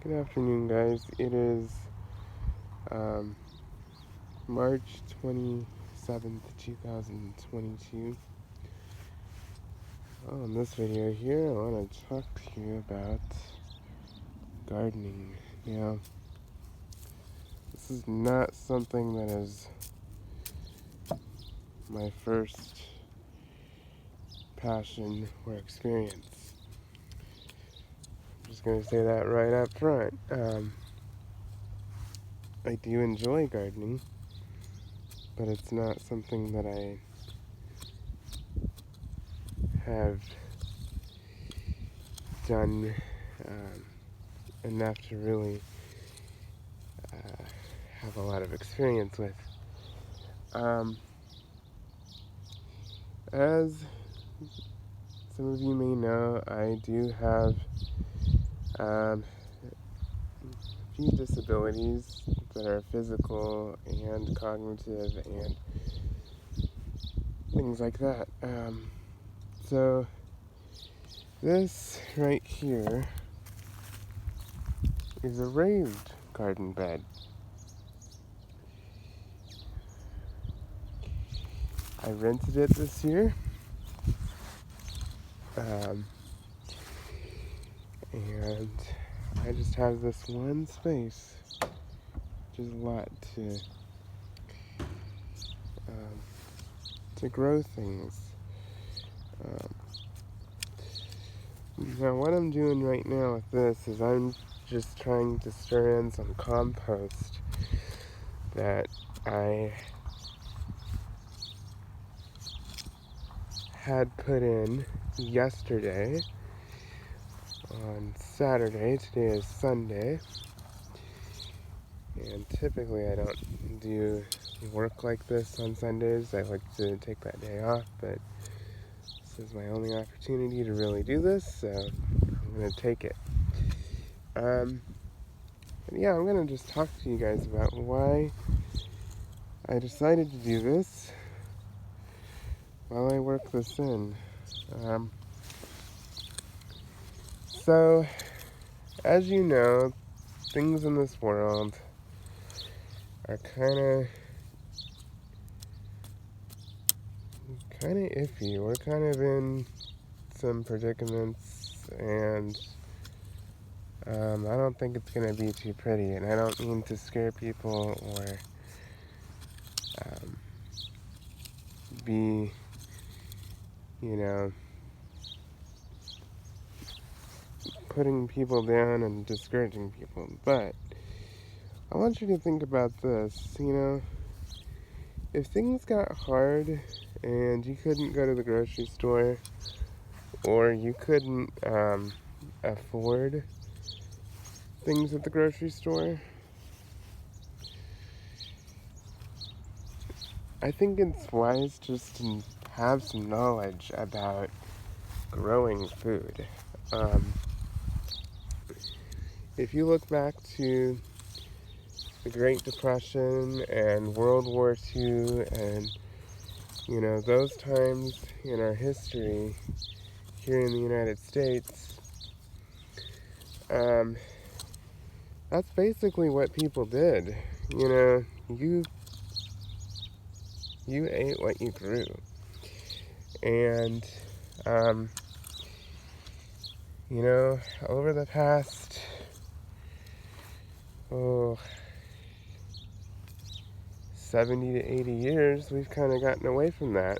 Good afternoon, guys. It is March 27th, 2022. In this video here, I want to talk to you about gardening. Now, this is not something that is my first passion or experience. I'm just going to say that right up front. I do enjoy gardening, but it's not something that I have done enough to really have a lot of experience with. As some of you may know, I do have a few disabilities that are physical and cognitive and things like that. So this right here is a raised garden bed. I rented it this year. And I just have this one space, which is a lot to grow things. Now what I'm doing right now with this is I'm just trying to stir in some compost that I had put in yesterday on Saturday. Today is Sunday, and typically I don't do work like this on Sundays. I like to take that day off, but this is my only opportunity to really do this, so I'm going to take it. I'm going to just talk to you guys about why I decided to do this while I work this in. So, as you know, things in this world are kind of iffy. We're kind of in some predicaments, and I don't think it's going to be too pretty, and I don't mean to scare people or be, putting people down and discouraging people, but I want you to think about this. If things got hard and you couldn't go to the grocery store, or you couldn't afford things at the grocery store, I think it's wise just to have some knowledge about growing food. If you look back to the Great Depression and World War II and, those times in our history here in the United States, that's basically what people did. You ate what you grew. And, over the past, 70 to 80 years, we've kind of gotten away from that.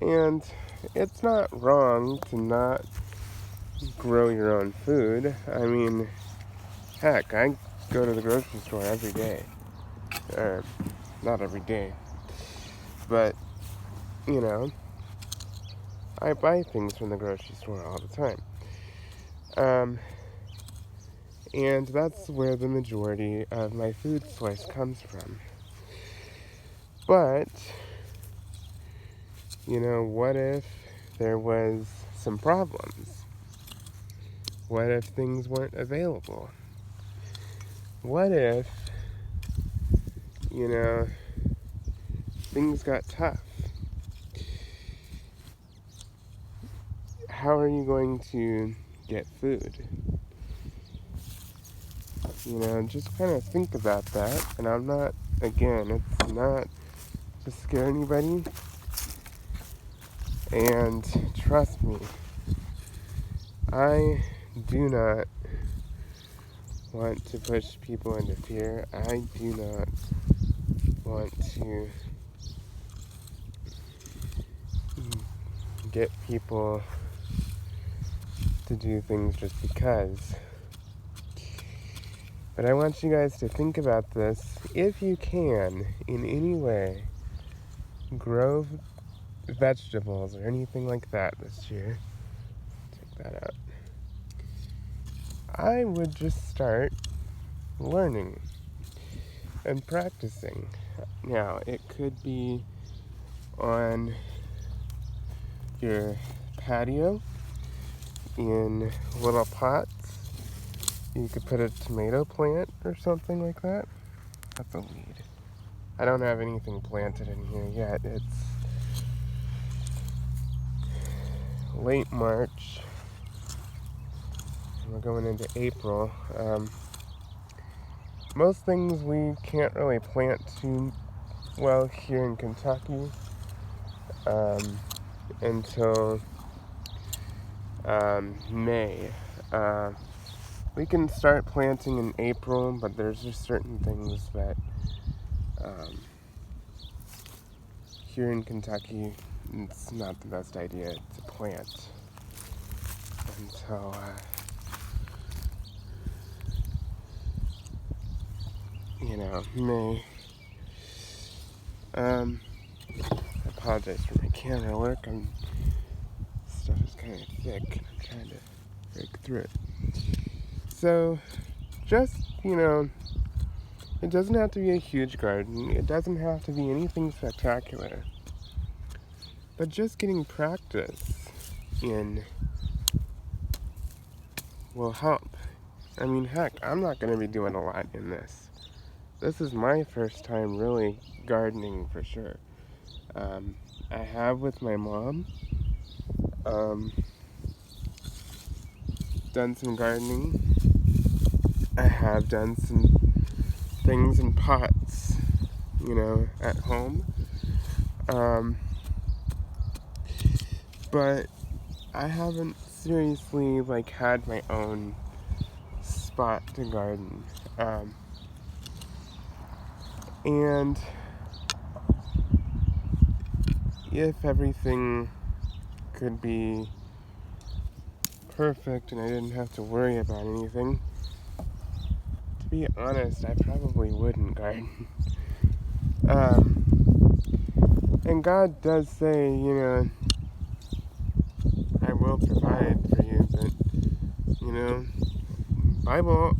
And it's not wrong to not grow your own food. I mean, heck, I go to the grocery store every day. Or, not every day. But, I buy things from the grocery store all the time. And that's where the majority of my food source comes from. But, what if there was some problems? What if things weren't available? What if, things got tough? How are you going to get food? just kind of think about that. And I'm not, again, it's not to scare anybody. And trust me, I do not want to push people into fear. I do not want to get people to do things just because. But I want you guys to think about this. If you can, in any way, grow vegetables or anything like that this year, take that out, I would just start learning and practicing. Now, it could be on your patio in little pots. You could put a tomato plant or something like that. That's a weed. I don't have anything planted in here yet. It's late March. We're going into April. Most things we can't really plant too well here in Kentucky until May. We can start planting in April, but there's just certain things that here in Kentucky it's not the best idea to plant until May. I apologize for my camera work. Stuff is kind of thick and I'm trying to break through it. So, just, it doesn't have to be a huge garden. It doesn't have to be anything spectacular. But just getting practice in will help. I mean, heck, I'm not going to be doing a lot in this. This is my first time really gardening for sure. I have with my mom done some gardening. I have done some things in pots, at home. But I haven't seriously had my own spot to garden. And if everything could be perfect and I didn't have to worry about anything, to be honest, I probably wouldn't garden. And God does say, I will provide for you, but, Bible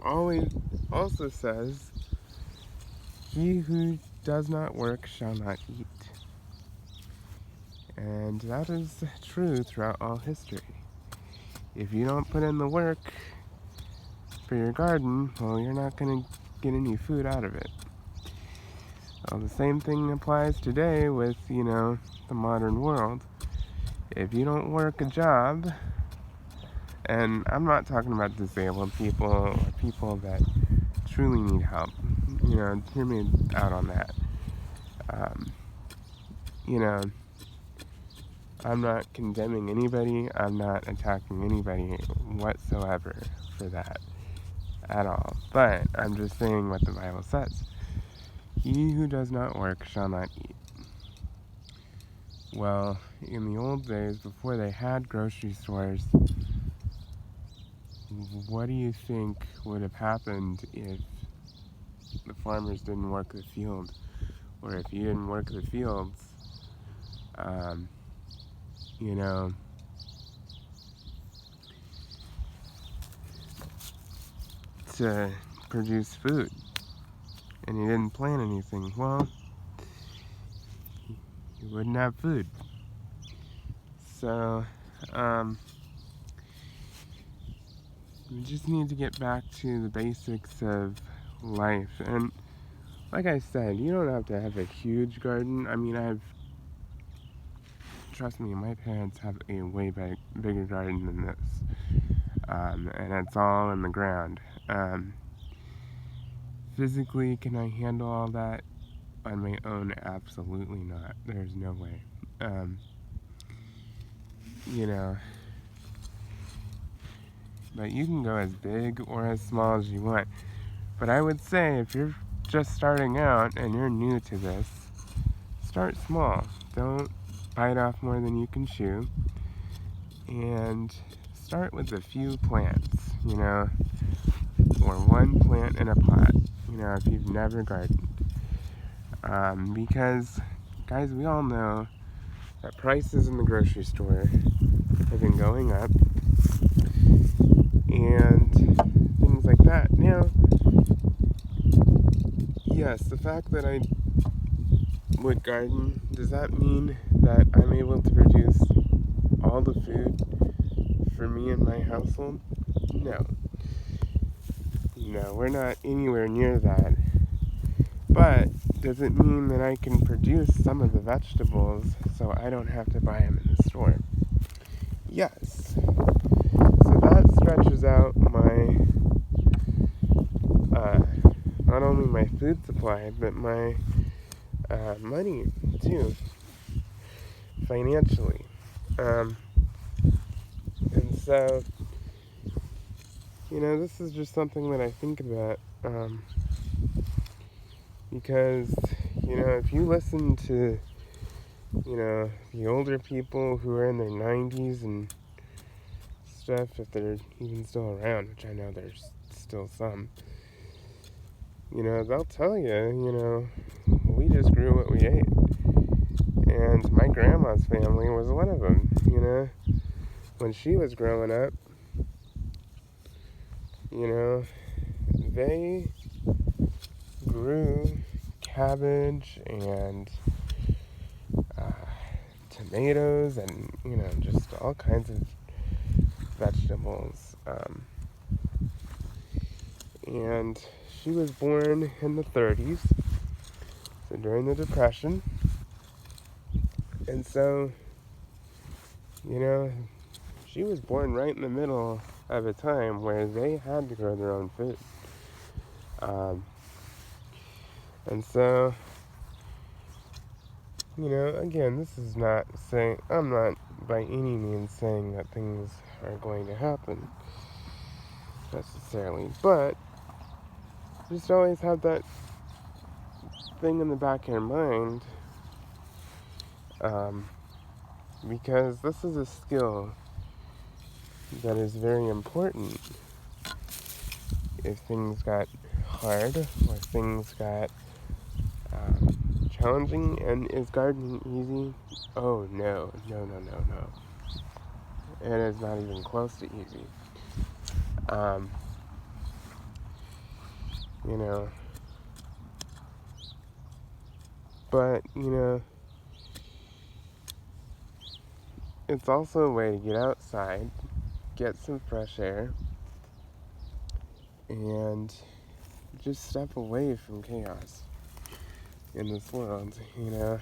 always also says, he who does not work shall not eat. And that is true throughout all history. If you don't put in the work for your garden, well, you're not going to get any food out of it. Well, the same thing applies today with, the modern world. If you don't work a job, and I'm not talking about disabled people or people that truly need help, hear me out on that. I'm not condemning anybody, I'm not attacking anybody whatsoever for that at all. But I'm just saying what the Bible says. He who does not work shall not eat. Well, in the old days, before they had grocery stores, what do you think would have happened if the farmers didn't work the field? Or if you didn't work the fields, to produce food, and you didn't plant anything, well, you wouldn't have food. So, we just need to get back to the basics of life. And like I said, you don't have to have a huge garden. I mean, trust me, my parents have a way bigger garden than this. And it's all in the ground. physically, can I handle all that on my own? Absolutely not. There's no way. You know, but you can go as big or as small as you want. But I would say if you're just starting out and you're new to this, start small. Don't bite off more than you can chew. And start with a few plants, you know, or one plant in a pot, you know, if you've never gardened. Because, guys, we all know that prices in the grocery store have been going up and things like that. Now, yes, the fact that I would garden, does that mean that I'm able to produce all the food for me and my household? No. No, we're not anywhere near that. But does it mean that I can produce some of the vegetables so I don't have to buy them in the store? Yes. So that stretches out my, not only my food supply, but my money too, financially. And so, you know, this is just something that I think about, because, you know, if you listen to, you know, the older people who are in their 90s and stuff, if they're even still around, which I know there's still some, you know, they'll tell you, you know, we just grew what we ate. And my grandma's family was one of them, you know. When she was growing up, you know, they grew cabbage and tomatoes and, you know, just all kinds of vegetables. And she was born in the 30s, so during the Depression. And so, you know, she was born right in the middle of a time where they had to grow their own food. And so, you know, again, this is not saying, I'm not by any means saying that things are going to happen necessarily, but just always have that thing in the back of your mind, because this is a skill that is very important if things got hard or things got challenging. And is gardening easy? Oh no. It is not even close to easy. You know, but, you know, it's also a way to get outside, get some fresh air, and just step away from chaos in this world, you know.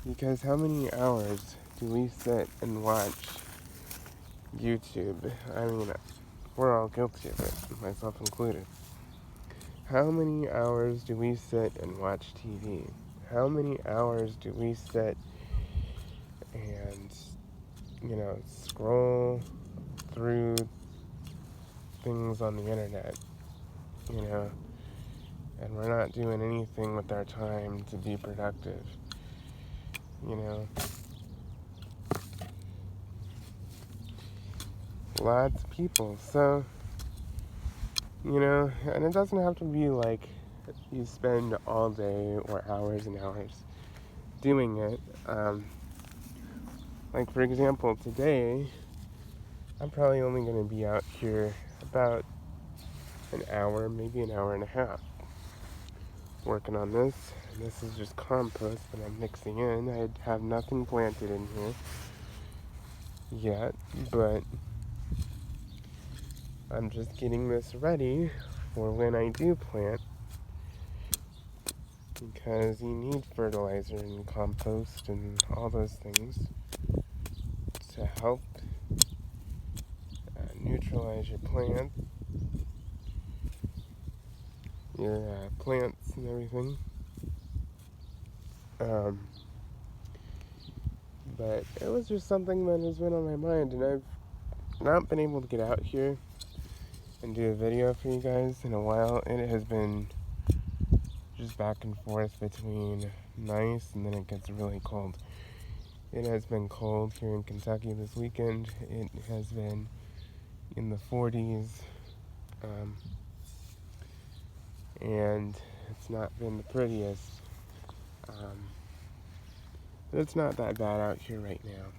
Because how many hours do we sit and watch YouTube? I mean, we're all guilty of it, myself included. How many hours do we sit and watch TV? How many hours do we sit and, you know, scroll through things on the internet, you know, and we're not doing anything with our time to be productive, you know. Lots of people. So, you know, and it doesn't have to be like you spend all day or hours and hours doing it. Like, for example, today, I'm probably only going to be out here about an hour, maybe an hour and a half, working on this. And this is just compost that I'm mixing in. I have nothing planted in here yet, but I'm just getting this ready for when I do plant, because you need fertilizer and compost and all those things to help neutralize your plant. your plants and everything. But it was just something that has been on my mind, and I've not been able to get out here and do a video for you guys in a while, and it has been just back and forth between nice and then it gets really cold. It has been cold here in Kentucky this weekend. It has been in the 40s, and it's not been the prettiest. But it's not that bad out here right now.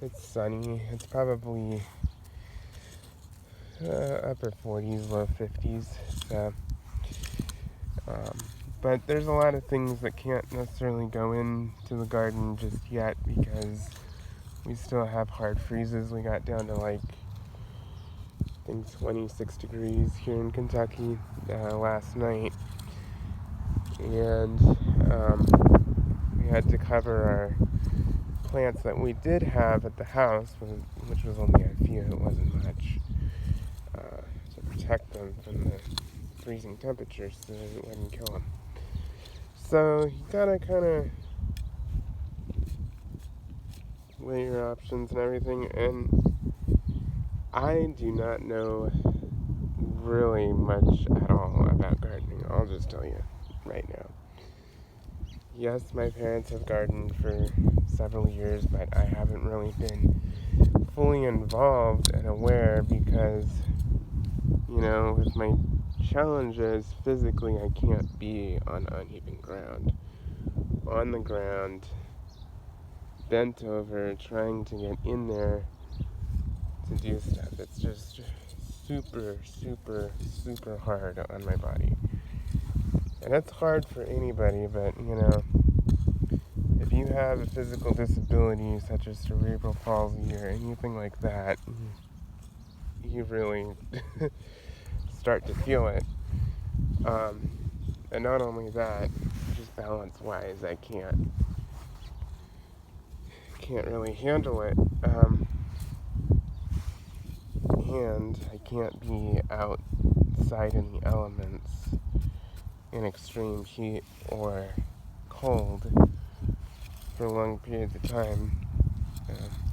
It's sunny. It's probably upper 40s, low 50s. So, but there's a lot of things that can't necessarily go into the garden just yet because we still have hard freezes. We got down to like, I think 26 degrees here in Kentucky last night. And we had to cover our plants that we did have at the house, which was only a few, it wasn't much, to protect them from the freezing temperatures so it wouldn't kill them. So you gotta kind of weigh your options and everything, and I do not know really much at all about gardening. I'll just tell you right now. Yes, my parents have gardened for several years, but I haven't really been fully involved and aware because, with my challenges physically, I can't be on uneven ground. On the ground, bent over, trying to get in there to do stuff. It's just super, super, super hard on my body. And it's hard for anybody, but, if you have a physical disability such as cerebral palsy or anything like that, you really start to feel it. And not only that, just balance-wise, I can't really handle it. And I can't be outside in the elements in extreme heat or cold for long periods of time.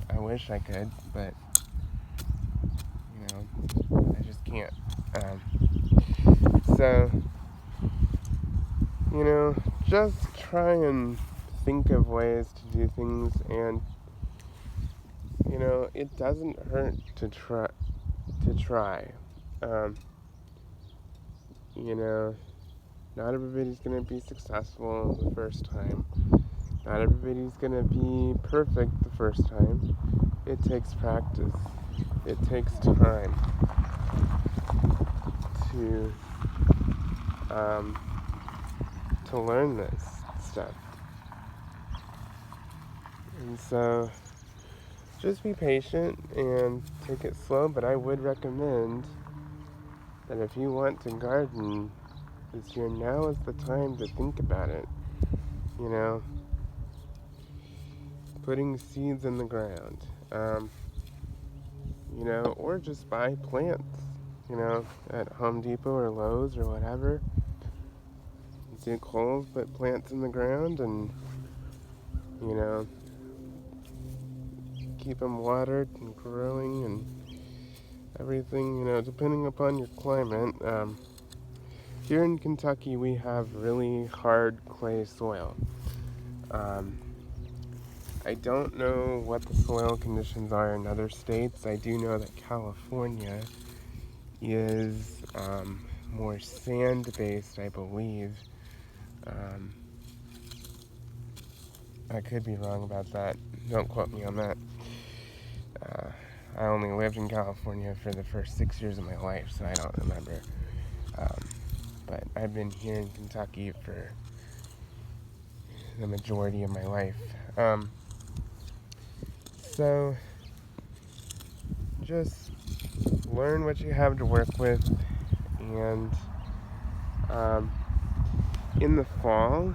I wish I could, but I just can't. So, just try and think of ways to do things, and it doesn't hurt to try. Not everybody's gonna be successful the first time. Not everybody's gonna be perfect the first time. It takes practice. It takes time to learn this stuff. And so just be patient and take it slow, but I would recommend that if you want to garden this year, now is the time to think about it. Putting seeds in the ground, or just buy plants, at Home Depot or Lowe's or whatever. Dig holes, put plants in the ground, and, keep them watered and growing and everything, depending upon your climate. Here in Kentucky, we have really hard clay soil. I don't know what the soil conditions are in other states. I do know that California is more sand-based, I believe. I could be wrong about that. Don't quote me on that. I only lived in California for the first 6 years of my life, so I don't remember. But I've been here in Kentucky for the majority of my life. So just learn what you have to work with, and in the fall,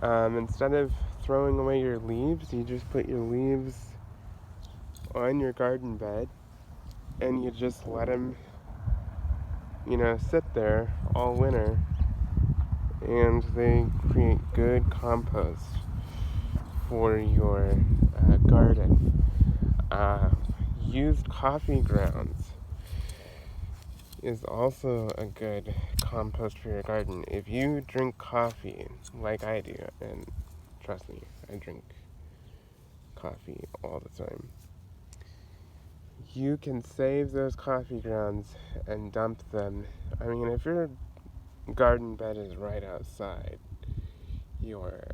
instead of throwing away your leaves, you just put your leaves on your garden bed and you just let them sit there all winter, and they create good compost for your garden. Uh, Used coffee grounds is also a good compost for your garden. If you drink coffee like I do, and trust me, I drink coffee all the time, you can save those coffee grounds and dump them. I mean, if your garden bed is right outside your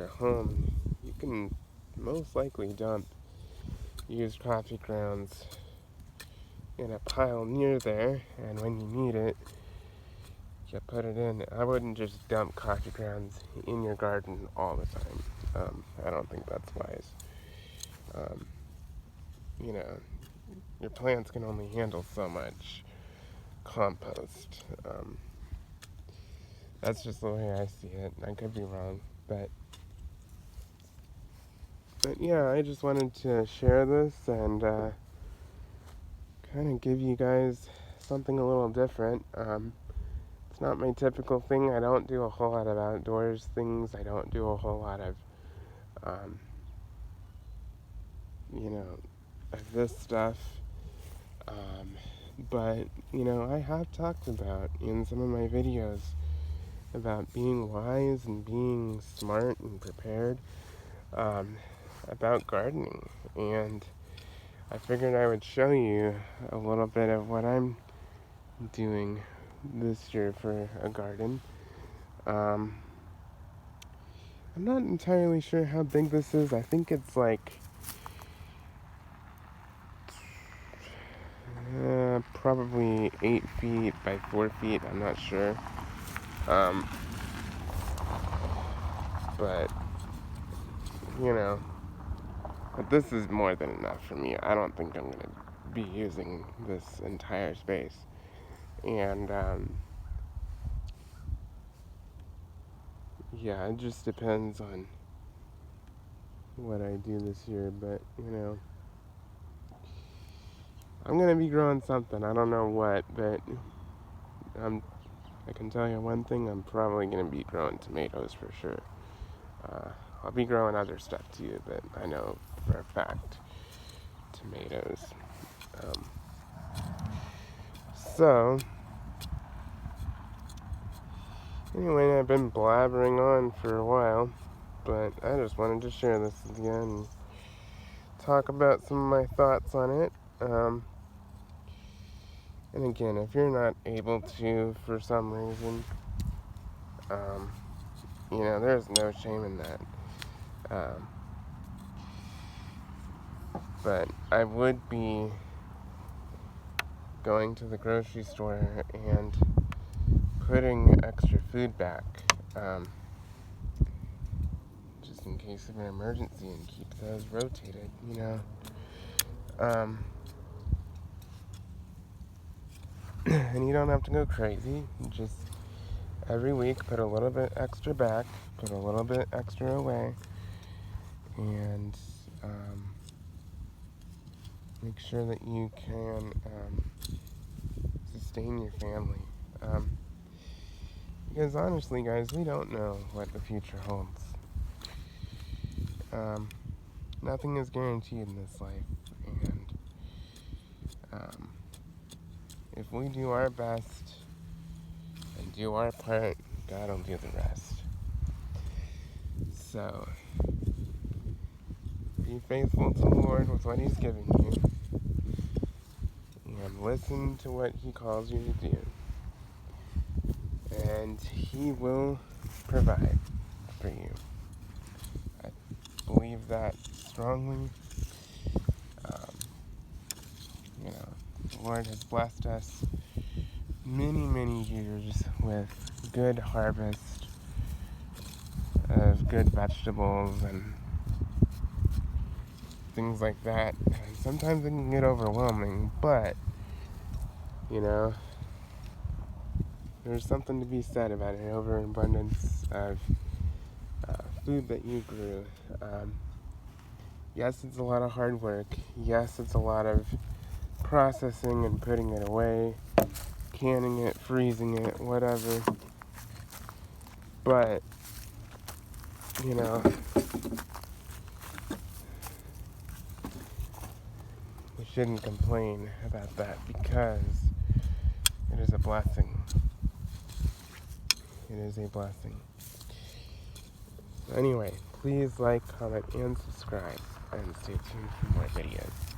home, you can most likely dump used coffee grounds in a pile near there, and when you need it, you put it in. I wouldn't just dump coffee grounds in your garden all the time. I don't think that's wise. Um, you know, your plants can only handle so much compost. That's just the way I see it. I could be wrong, but yeah, I just wanted to share this and kind of give you guys something a little different. It's not my typical thing. I don't do a whole lot of outdoors things. I don't do a whole lot of, um, of this stuff. But, I have talked about in some of my videos about being wise and being smart and prepared about gardening. And I figured I would show you a little bit of what I'm doing this year for a garden. I'm not entirely sure how big this is. I think it's like probably 8 feet by 4 feet. I'm not sure. But, you know, but this is more than enough for me. I don't think I'm going to be using this entire space. And, yeah, it just depends on what I do this year. But, I'm going to be growing something. I don't know what, but I can tell you one thing. I'm probably going to be growing tomatoes for sure. I'll be growing other stuff too, but I know for a fact tomatoes. So, anyway, I've been blabbering on for a while, but I just wanted to share this with you and talk about some of my thoughts on it. And again, if you're not able to, for some reason, there's no shame in that. But I would be going to the grocery store and putting extra food back, just in case of an emergency, and keep those rotated, and you don't have to go crazy. Just every week put a little bit extra back, put a little bit extra away, and make sure that you can sustain your family. Because honestly, guys, we don't know what the future holds. Nothing is guaranteed in this life, and if we do our best and do our part, God will do the rest. So, be faithful to the Lord with what He's given you, and listen to what He calls you to do, and He will provide for you. I believe that strongly. The Lord has blessed us many, many years with good harvest of good vegetables and things like that. And sometimes it can get overwhelming, but, there's something to be said about an overabundance of food that you grew. Yes, it's a lot of hard work. Yes, it's a lot of processing and putting it away, canning it, freezing it, whatever. But, you know, we shouldn't complain about that because it is a blessing. It is a blessing. Anyway, please like, comment, and subscribe, and stay tuned for more videos.